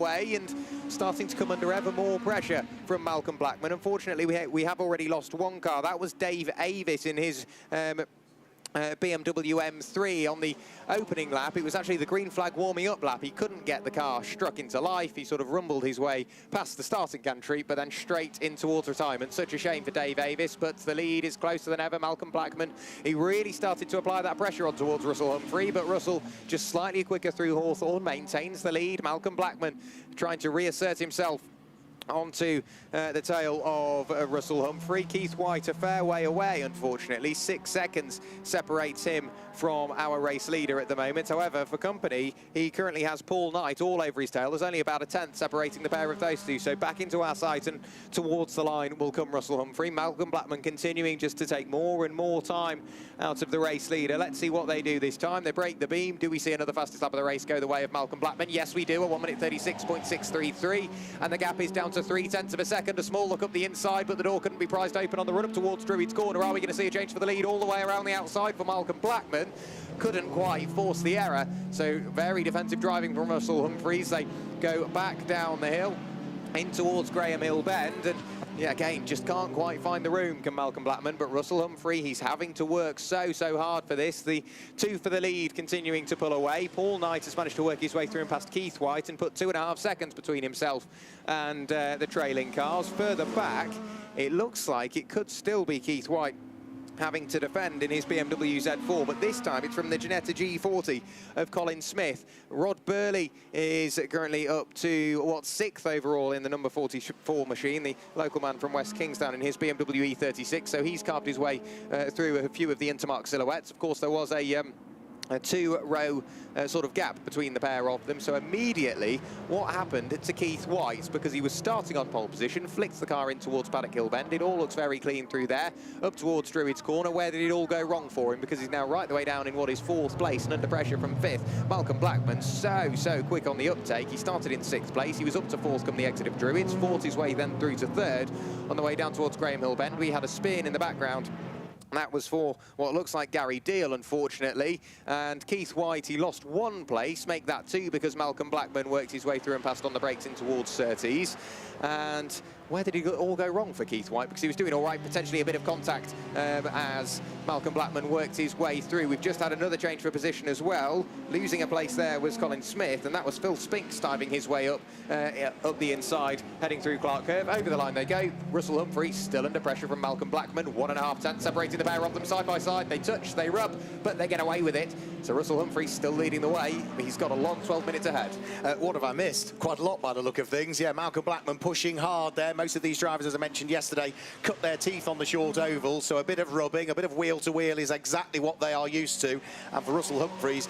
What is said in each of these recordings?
way and starting to come under ever more pressure from Malcolm Blackman. Unfortunately, we have already lost one car. That was Dave Avis in his BMW M3 on the opening lap. It was actually the green flag warming up lap. He couldn't get the car struck into life. He sort of rumbled his way past the starting gantry, but then straight in towards retirement. Such a shame for Dave Avis, but the lead is closer than ever. Malcolm Blackman, he really started to apply that pressure on towards Russell Humphrey, but Russell just slightly quicker through Hawthorn, maintains the lead. Malcolm Blackman trying to reassert himself onto the tail of Russell Humphrey. Keith White a fair way away, unfortunately. 6 seconds separates him from our race leader at the moment. However, for company, he currently has Paul Knight all over his tail. There's only about a tenth separating the pair of those two. So back into our sight and towards the line will come Russell Humphrey. Malcolm Blackman continuing just to take more and more time out of the race leader. Let's see what they do this time. They break the beam. Do we see another fastest lap of the race go the way of Malcolm Blackman? Yes, we do. A 1 minute 36.633. And the gap is down to 0.3 of a second. A small look up the inside, but the door couldn't be prized open on the run up towards Druids Corner. Are we going to see a change for the lead all the way around the outside for Malcolm Blackman? Couldn't quite force the error. So very defensive driving from Russell Humphreys. They go back down the hill in towards Graham Hill Bend, and yeah, again, just can't quite find the room, can Malcolm Blackman, but Russell Humphrey, he's having to work so hard for this. The two for the lead continuing to pull away. Paul Knight has managed to work his way through and past Keith White and put 2.5 seconds between himself and the trailing cars. Further back, it looks like it could still be Keith White having to defend in his BMW Z4, but this time it's from the Ginetta G40 of Colin Smith. Rod Birley is currently up to, what, 6th overall in the number 44 machine, the local man from West Kingstown in his BMW E36, so he's carved his way through a few of the Intermark silhouettes. Of course, there was a two-row sort of gap between the pair of them. So immediately, what happened to Keith White, because he was starting on pole position, flicked the car in towards Paddock Hill Bend. It all looks very clean through there, up towards Druids Corner. Where did it all go wrong for him? Because he's now right the way down in what is 4th place and under pressure from 5th. Malcolm Blackman, so quick on the uptake. He started in 6th place. He was up to 4th come the exit of Druids, fought his way then through to 3rd. On the way down towards Graham Hill Bend, we had a spin in the background. That was for what looks like Gary Deal, unfortunately. And Keith White, he lost 1 place, make that 2 because Malcolm Blackman worked his way through and passed on the brakes in towards Surtees. And where did it all go wrong for Keith White? Because he was doing all right, potentially a bit of contact as Malcolm Blackman worked his way through. We've just had another change for position as well. Losing a place there was Colin Smith, and that was Phil Spinks diving his way up the inside, heading through Clark Curve. Over the line they go. Russell Humphrey still under pressure from Malcolm Blackman. 1.5 tenths separating the pair of them side by side. They touch, they rub, but they get away with it. So Russell Humphrey still leading the way. He's got a long 12 minutes ahead. What have I missed? Quite a lot by the look of things. Yeah, Malcolm Blackman pushing hard there. Most of these drivers, as I mentioned yesterday, cut their teeth on the short oval, so a bit of rubbing, a bit of wheel-to-wheel is exactly what they are used to. And for Russell Humphreys,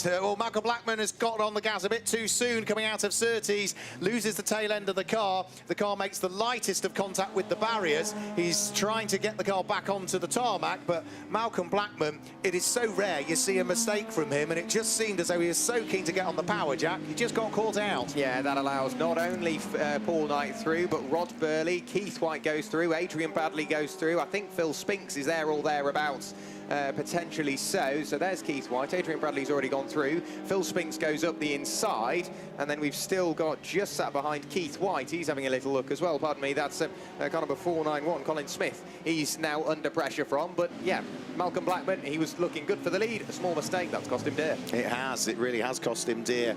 well, Malcolm Blackman has got on the gas a bit too soon coming out of Surtees, loses the tail end of the car. The car makes the lightest of contact with the barriers. He's trying to get the car back onto the tarmac, but Malcolm Blackman, it is so rare you see a mistake from him, and it just seemed as though he was so keen to get on the power jack, he just got caught out. Yeah, that allows not only Paul Knight through, but Rod Birley, Keith White goes through, Adrian Bradley goes through. I think Phil Spinks is there or thereabouts. Potentially so. So there's Keith White. Adrian Bradley's already gone through. Phil Spinks goes up the inside, and then we've still got just sat behind Keith White. He's having a little look as well. Pardon me. That's kind of a 491. Colin Smith. He's now under pressure from. But yeah, Malcolm Blackman. He was looking good for the lead. A small mistake that's cost him dear. It has. It really has cost him dear.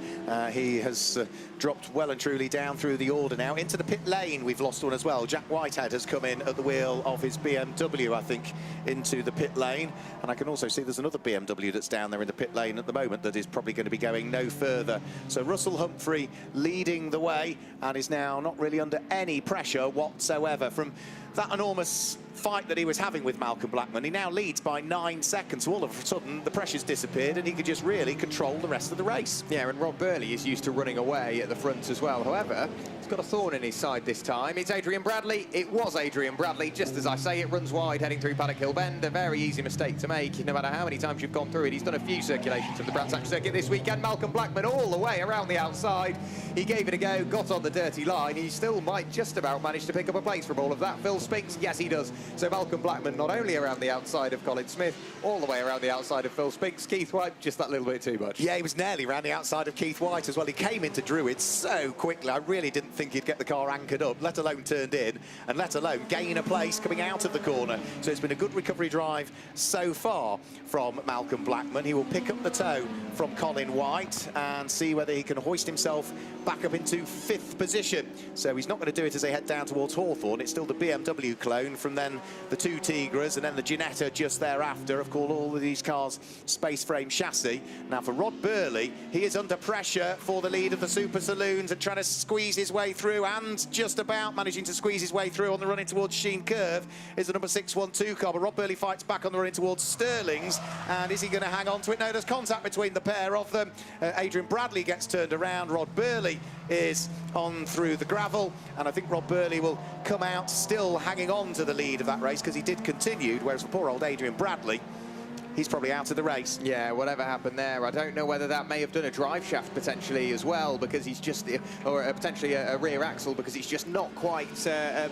He has dropped well and truly down through the order now into the pit lane. We've lost one as well. Jack Whitehead has come in at the wheel of his BMW, I think, into the pit lane. And I can also see there's another BMW that's down there in the pit lane at the moment that is probably going to be going no further. So Russell Humphrey leading the way and is now not really under any pressure whatsoever from that enormous fight that he was having with Malcolm Blackman. He now leads by 9 seconds. So all of a sudden, the pressure's disappeared and he could just really control the rest of the race. Yeah, and Rod Birley is used to running away at the front as well. However, he's got a thorn in his side this time. It's Adrian Bradley. It was Adrian Bradley. Just as I say, it runs wide heading through Paddock Hill Bend. A very easy mistake to make, no matter how many times you've gone through it. He's done a few circulations of the Brands Hatch circuit this weekend. Malcolm Blackman all the way around the outside. He gave it a go, got on the dirty line. He still might just about manage to pick up a place from all of that. Phil Spinks, yes, he does. So Malcolm Blackman not only around the outside of Colin Smith, all the way around the outside of Phil Spinks. Keith White, just that little bit too much. Yeah, he was nearly around the outside of Keith White as well. He came into Druid so quickly. I really didn't think he'd get the car anchored up, let alone turned in, and let alone gain a place coming out of the corner. So it's been a good recovery drive so far from Malcolm Blackman. He will pick up the toe from Colin White and see whether he can hoist himself back up into 5th position. So he's not going to do it as they head down towards Hawthorne. It's still the BMW clone, from then the 2 Tigras, and then the Ginetta just thereafter. Of course, all of these cars space frame chassis. Now for Rod Birley, he is under pressure for the lead of the Super Saloons and trying to squeeze his way through, and just about managing to squeeze his way through on the run in towards Sheen Curve is the number 612 car. But Rod Birley fights back on the run in towards Sterling's, and is he going to hang on to it? No, there's contact between the pair of them. Adrian Bradley gets turned around. Rod Birley is on through the gravel, and I think Rod Birley will come out still hanging on to the lead of that race, because he did continue, whereas for poor old Adrian Bradley, he's probably out of the race. Yeah, whatever happened there, I don't know whether that may have done a drive shaft potentially as well, because he's just, or potentially a rear axle, because he's just not quite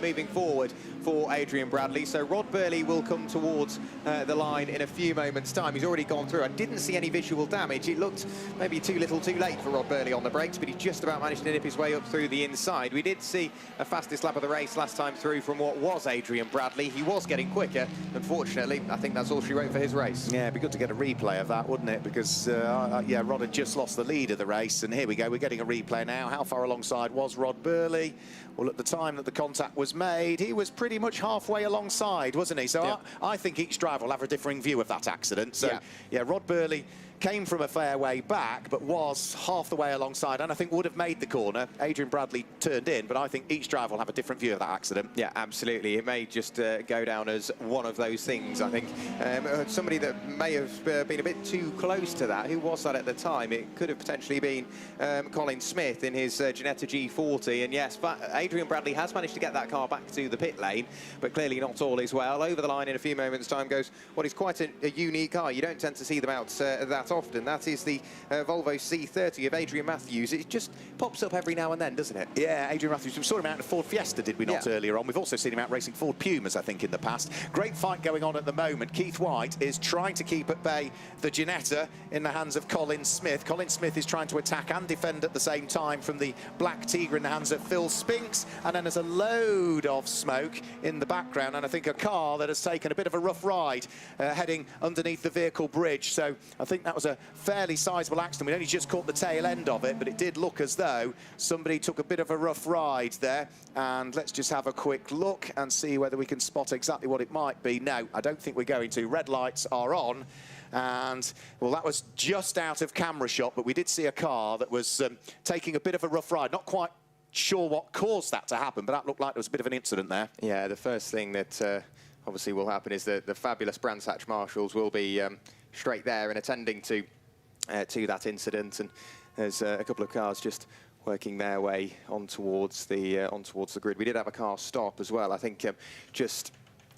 moving forward for Adrian Bradley. So Rod Birley will come towards the line in a few moments' time. He's already gone through. I didn't see any visual damage. It looked maybe too little too late for Rod Birley on the brakes, but he just about managed to nip his way up through the inside. We did see a fastest lap of the race last time through from what was Adrian Bradley. He was getting quicker. Unfortunately, I think that's all she wrote for his race. Yeah, it'd be good to get a replay of that, wouldn't it? Because, yeah, Rod had just lost the lead of the race, and here we go. We're getting a replay now. How far alongside was Rod Birley? Well, at the time that the contact was made, he was pretty much halfway alongside, wasn't he? So yeah. I think each driver will have a differing view of that accident. So, yeah, Rod Birley came from a fair way back, but was half the way alongside, and I think would have made the corner. Adrian Bradley turned in, but I think each driver will have a different view of that accident. Yeah, absolutely. It may just go down as one of those things, I think. Somebody that may have been a bit too close to that. Who was that at the time? It could have potentially been Colin Smith in his Ginetta G40, and yes, but Adrian Bradley has managed to get that car back to the pit lane, but clearly not all is well. Over the line in a few moments' time goes what is quite a unique car. You don't tend to see them out that often. That is the Volvo C30 of Adrian Matthews. It just pops up every now and then, doesn't it? Yeah, Adrian Matthews. We saw him out in a Ford Fiesta, did we not, earlier on? We've also seen him out racing Ford Pumas, I think, in the past. Great fight going on at the moment. Keith White is trying to keep at bay the Ginetta in the hands of Colin Smith. Colin Smith is trying to attack and defend at the same time from the Black Tigra in the hands of Phil Spinks, and then there's a load of smoke in the background, and I think a car that has taken a bit of a rough ride heading underneath the vehicle bridge. So I think that was a fairly sizable accident. We only just caught the tail end of it, but it did look as though somebody took a bit of a rough ride there. And let's just have a quick look and see whether we can spot exactly what it might be. No, I don't think we're going to. Red lights are on. And, well, that was just out of camera shot, but we did see a car that was taking a bit of a rough ride. Not quite sure what caused that to happen, but that looked like there was a bit of an incident there. Yeah, the first thing that obviously will happen is that the fabulous Brands Hatch Marshals will be straight there and attending to that incident, and there's a couple of cars just working their way on towards the grid. We did have a car stop as well, I think, just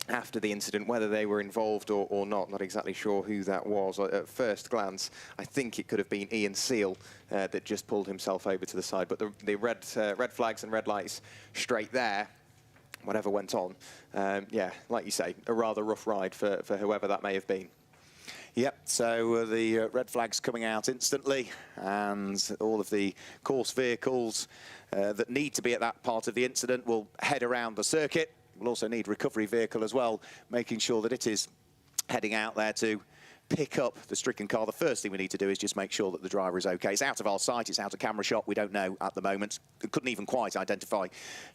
after the incident, whether they were involved or not exactly sure who that was. At first glance, I think it could have been Ian Seal that just pulled himself over to the side, but the red flags and red lights straight there, whatever went on, yeah, like you say, a rather rough ride for whoever that may have been. Yep, so the red flag's coming out instantly, and all of the course vehicles that need to be at that part of the incident will head around the circuit. We'll also need recovery vehicle as well, making sure that it is heading out there to pick up the stricken car. The first thing we need to do is just make sure that the driver is okay. It's out of our sight, it's out of camera shot. We don't know at the moment. We couldn't even quite identify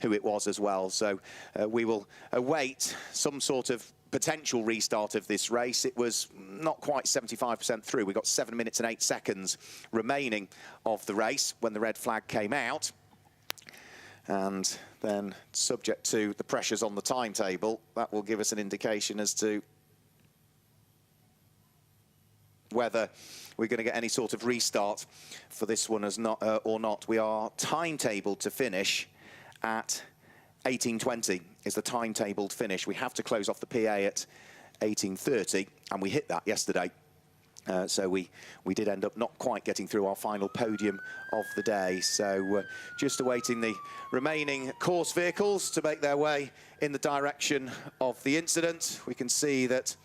who it was as well. So we will await some sort of potential restart of this race. It was not quite 75% through. We got 7 minutes and 8 seconds remaining of the race when the red flag came out. And then, subject to the pressures on the timetable, that will give us an indication as to whether we're going to get any sort of restart for this one as not, or not. We are timetabled to finish at 18:20 is the timetabled finish. We have to close off the PA at 18:30, and we hit that yesterday. So we did end up not quite getting through our final podium of the day. So just awaiting the remaining course vehicles to make their way in the direction of the incident. We can see that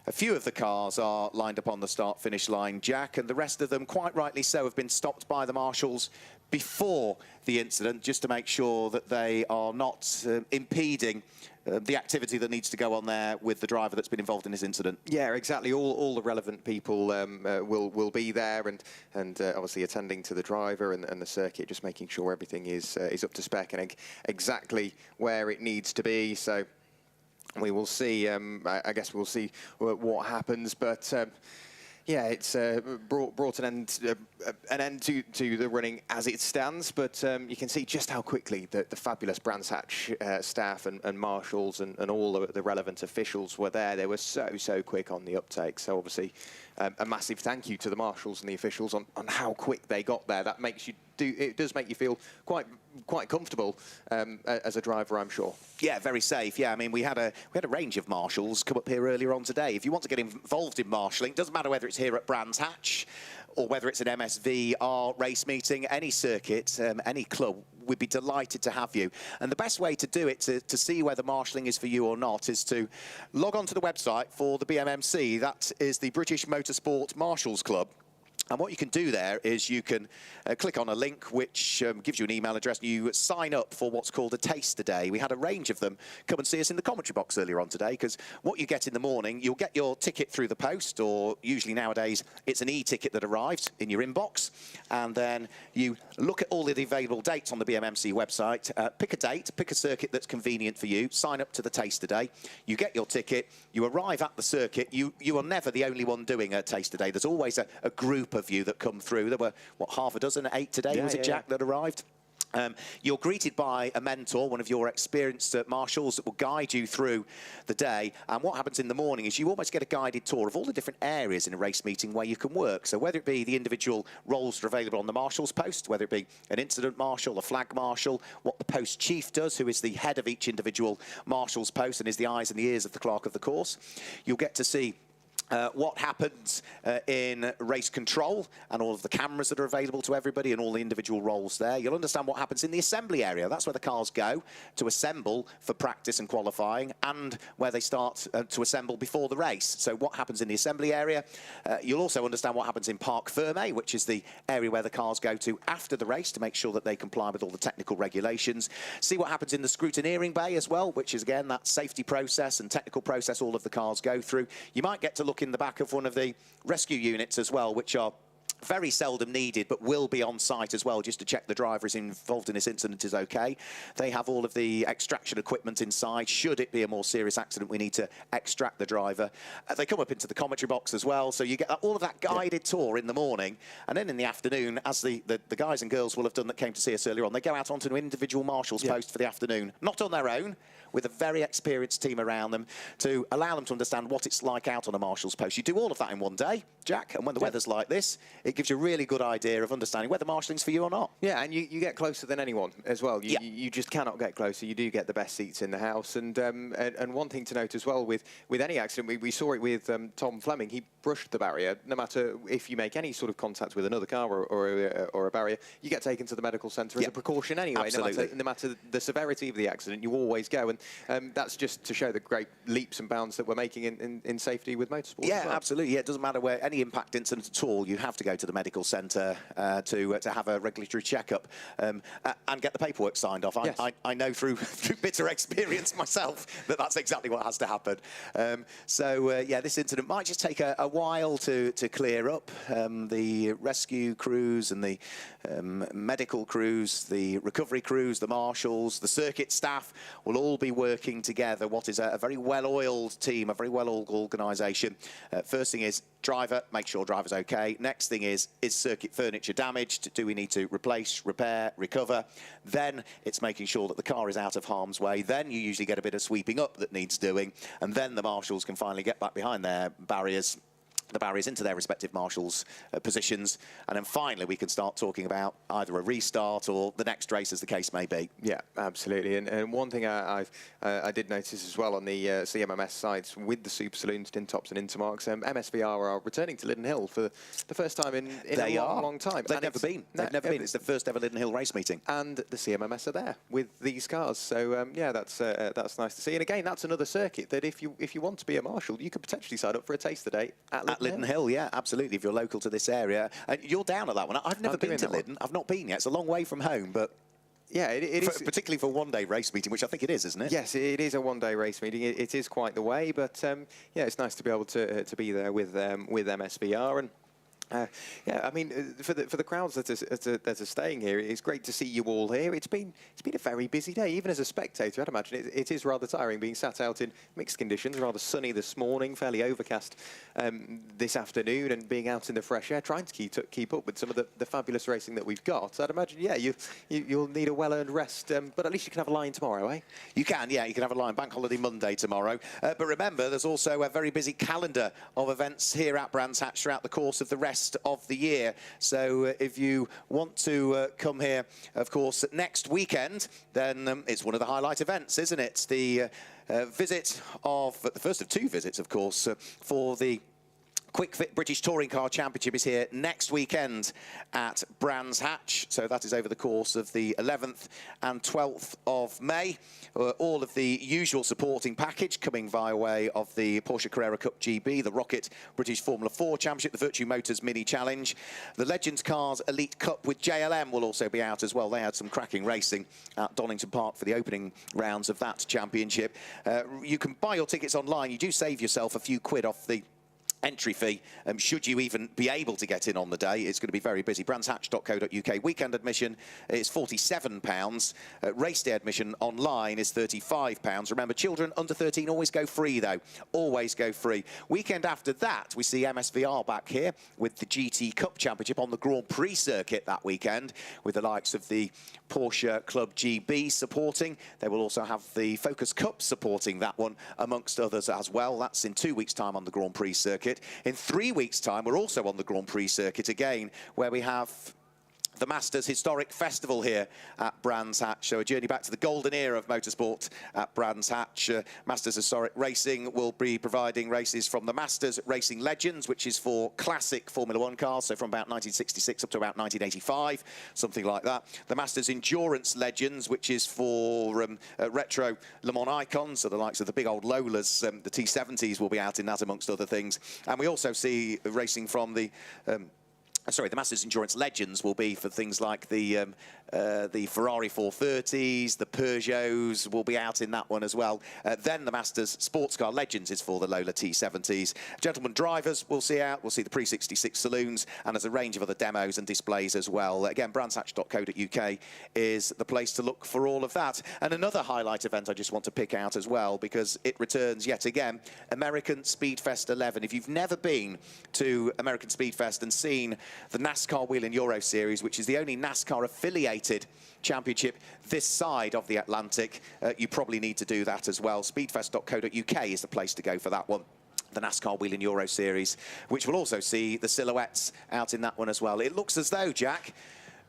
a few of the cars are lined up on the start-finish line, Jack, and the rest of them, quite rightly so, have been stopped by the marshals before the incident, just to make sure that they are not impeding the activity that needs to go on there with the driver that's been involved in this incident. Yeah, exactly. All the relevant people will be there, and obviously attending to the driver and the circuit, just making sure everything is up to spec and exactly where it needs to be. So we will see. I guess we'll see what happens, but. Yeah, it's brought an end to the running as it stands, but you can see just how quickly the fabulous Brands Hatch staff and marshals and all the relevant officials were there. They were so quick on the uptake. So obviously a massive thank you to the marshals and the officials on how quick they got there. That makes you it does make you feel quite comfortable as a driver, I'm sure. Yeah, very safe. Yeah, I mean, we had a range of marshals come up here earlier on today. If you want to get involved in marshalling, it doesn't matter whether it's here at Brands Hatch or whether it's an MSVR race meeting, any circuit, any club, we'd be delighted to have you. And the best way to do it, to see whether marshalling is for you or not, is to log on to the website for the BMMC. That is the British Motorsport Marshals Club. And what you can do there is you can click on a link which gives you an email address, and you sign up for what's called a taster day. We had a range of them come and see us in the commentary box earlier on today, because what you get in the morning, you'll get your ticket through the post, or usually nowadays it's an e-ticket that arrives in your inbox, and then you look at all of the available dates on the BMMC website, pick a date, pick a circuit that's convenient for you, sign up to the taster day, you get your ticket, you arrive at the circuit. You are never the only one doing a taster day. There's always a group of you that come through. There were, what, half a dozen, 8 today, was it, Jack, that arrived? You're greeted by a mentor, one of your experienced marshals, that will guide you through the day. And what happens in the morning is you almost get a guided tour of all the different areas in a race meeting where you can work. So whether it be the individual roles that are available on the marshal's post, whether it be an incident marshal, a flag marshal, what the post chief does, who is the head of each individual marshal's post and is the eyes and the ears of the clerk of the course, you'll get to see what happens in race control and all of the cameras that are available to everybody and all the individual roles there. You'll understand what happens in the assembly area. That's where the cars go to assemble for practice and qualifying, and where they start to assemble before the race. So what happens in the assembly area. You'll also understand what happens in Parc Fermé, which is the area where the cars go to after the race to make sure that they comply with all the technical regulations. See what happens in the scrutineering bay as well, which is, again, that safety process and technical process all of the cars go through. You might get to look in the back of one of the rescue units as well, which are very seldom needed, but will be on site as well, just to check the driver is involved in this incident is okay. They have all of the extraction equipment inside. Should it be a more serious accident, we need to extract the driver. They come up into the commentary box as well, so you get all of that guided tour in the morning, and then in the afternoon, as the guys and girls will have done that came to see us earlier on, they go out onto an individual marshal's post for the afternoon, not on their own, with a very experienced team around them to allow them to understand what it's like out on a marshal's post. You do all of that in one day, Jack, and when the weather's like this, it gives you a really good idea of understanding whether marshalling's for you or not. Yeah, and you get closer than anyone as well. You just cannot get closer. You do get the best seats in the house. And one thing to note as well with any accident, we saw it with Tom Fleming. He brushed the barrier. No matter if you make any sort of contact with another car or a barrier, you get taken to the medical centre as a precaution anyway. Absolutely. No matter the severity of the accident, you always go. And that's just to show the great leaps and bounds that we're making in safety with motorsport. Yeah, well. Absolutely. Yeah, it doesn't matter where any impact incident at all, you have to go to the medical centre to have a regulatory checkup and get the paperwork signed off. Yes. I know through bitter experience myself that that's exactly what has to happen. Yeah, this incident might just take a while to clear up. The rescue crews and the medical crews, the recovery crews, the marshals, the circuit staff will all be working together. What is a very well-oiled team, a very well-oiled organisation. First thing is driver, make sure driver's okay. Next thing is circuit furniture damaged? Do we need to replace, repair, recover? Then it's making sure that the car is out of harm's way. Then you usually get a bit of sweeping up that needs doing, and then the marshals can finally get back behind their barriers the barriers into their respective Marshals positions, and then finally we can start talking about either a restart or the next race, as the case may be. Yeah, absolutely. And one thing I did notice as well on the CMMS sites with the Super Saloons, TinTops and Intermarks, MSVR are returning to Lydden Hill for the first time in a long time. They've never been. They've never been. It's the first ever Lydden Hill race meeting. And the CMMS are there with these cars. So yeah, that's nice to see. And again, that's another circuit that if you want to be a Marshal, you could potentially sign up for a taster day at Lydden Hill. Yeah, absolutely, if you're local to this area. You're down at that one. I've never been to Lydden. I've not been yet. It's a long way from home, but yeah, it is. Particularly for a one-day race meeting, which I think it is, isn't it? Yes, it is a one-day race meeting. It is quite the way, but yeah, it's nice to be able to be there with MSVR. And yeah, I mean, for the crowds that are staying here, it's great to see you all here. It's been a very busy day, even as a spectator. I'd imagine it is rather tiring being sat out in mixed conditions, rather sunny this morning, fairly overcast this afternoon, and being out in the fresh air, trying to keep up with some of the fabulous racing that we've got. So I'd imagine, yeah, you'll need a well-earned rest, but at least you can have a line tomorrow, eh? You can, yeah, you can have a line. Bank holiday Monday tomorrow. But remember, there's also a very busy calendar of events here at Brands Hatch throughout the course of the rest of the year. So if you want to come here, of course, next weekend, then it's one of the highlight events, isn't it? The visit of, the first of two visits, of course, for the Quick Fit British Touring Car Championship is here next weekend at Brands Hatch. So that is over the course of the 11th and 12th of May. All of the usual supporting package coming via way of the Porsche Carrera Cup GB, the Rocket British Formula 4 Championship, the Virtue Motors Mini Challenge. The Legends Cars Elite Cup with JLM will also be out as well. They had some cracking racing at Donington Park for the opening rounds of that championship. You can buy your tickets online. You do save yourself a few quid off the entry fee, should you even be able to get in on the day. It's going to be very busy. brandshatch.co.uk. Weekend admission is £47. Race day admission online is £35. Remember, children under 13 always go free, though. Always go free. Weekend after that, we see MSVR back here with the GT Cup Championship on the Grand Prix circuit that weekend, with the likes of the Porsche Club GB supporting. They will also have the Focus Cup supporting that one, amongst others as well. That's in 2 weeks' time on the Grand Prix circuit. In 3 weeks' time, we're also on the Grand Prix circuit again, where we have the Masters Historic Festival here at Brands Hatch. So a journey back to the golden era of motorsport at Brands Hatch. Masters Historic Racing will be providing races from the Masters Racing Legends, which is for classic Formula 1 cars, so from about 1966 up to about 1985, something like that. The Masters Endurance Legends, which is for retro Le Mans icons, so the likes of the big old Lolas, the T70s will be out in that, amongst other things. And we also see racing from the Masters Endurance Legends will be for things like the Ferrari 430s, the Peugeots will be out in that one as well. Then the Masters Sports Car Legends is for the Lola T70s. Gentlemen drivers we'll see out. We'll see the Pre-66 Saloons, and there's a range of other demos and displays as well. Again, brandshatch.co.uk is the place to look for all of that. And another highlight event I just want to pick out as well, because it returns yet again, American Speedfest 11. If you've never been to American Speedfest and seen the NASCAR Wheel and Euro Series, which is the only NASCAR affiliated championship this side of the Atlantic, you probably need to do that as well. Speedfest.co.uk is the place to go for that one. The NASCAR Wheel and Euro Series, which will also see the silhouettes out in that one as well. It looks as though, Jack,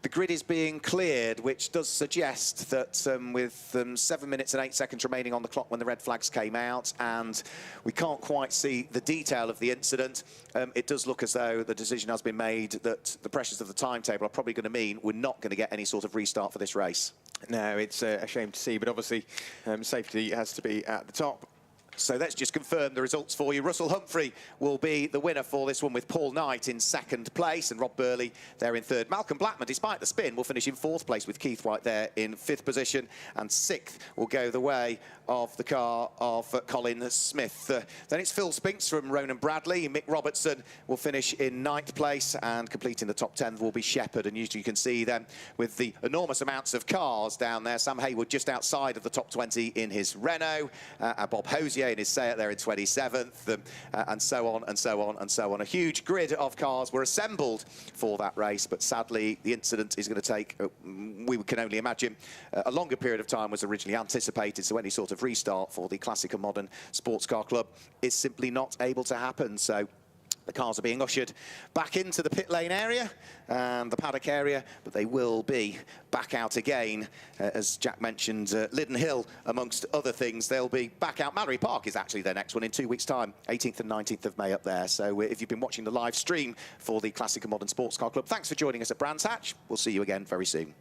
the grid is being cleared, which does suggest that with 7 minutes and 8 seconds remaining on the clock when the red flags came out, and we can't quite see the detail of the incident, it does look as though the decision has been made that the pressures of the timetable are probably going to mean we're not going to get any sort of restart for this race. No, it's a shame to see, but obviously safety has to be at the top. So let's just confirm the results for you. Russell Humphrey will be the winner for this one, with Paul Knight in second place and Rob Birley there in third. Malcolm Blackman, despite the spin, will finish in fourth place with Keith White there in fifth position. And sixth will go the way of the car of Colin Smith. Then it's Phil Spinks from Ronan Bradley. Mick Robertson will finish in ninth place, and completing the top 10 will be Shepherd. And usually you can see them with the enormous amounts of cars down there. Sam Haywood just outside of the top 20 in his Renault, Bob Hosier in his Seat there in 27th, and so on and so on and so on. A huge grid of cars were assembled for that race, but sadly the incident is going to take, we can only imagine, a longer period of time was originally anticipated, so any sort of restart for the Classic and Modern Sports Car Club is simply not able to happen. So The cars are being ushered back into the pit lane area and the paddock area, but they will be back out again. As Jack mentioned, Liddon Hill, amongst other things, they'll be back out. Mallory Park is actually their next one in 2 weeks' time, 18th and 19th of May up there. So if you've been watching the live stream for the Classic and Modern Sports Car Club, thanks for joining us at Brands Hatch. We'll see you again very soon.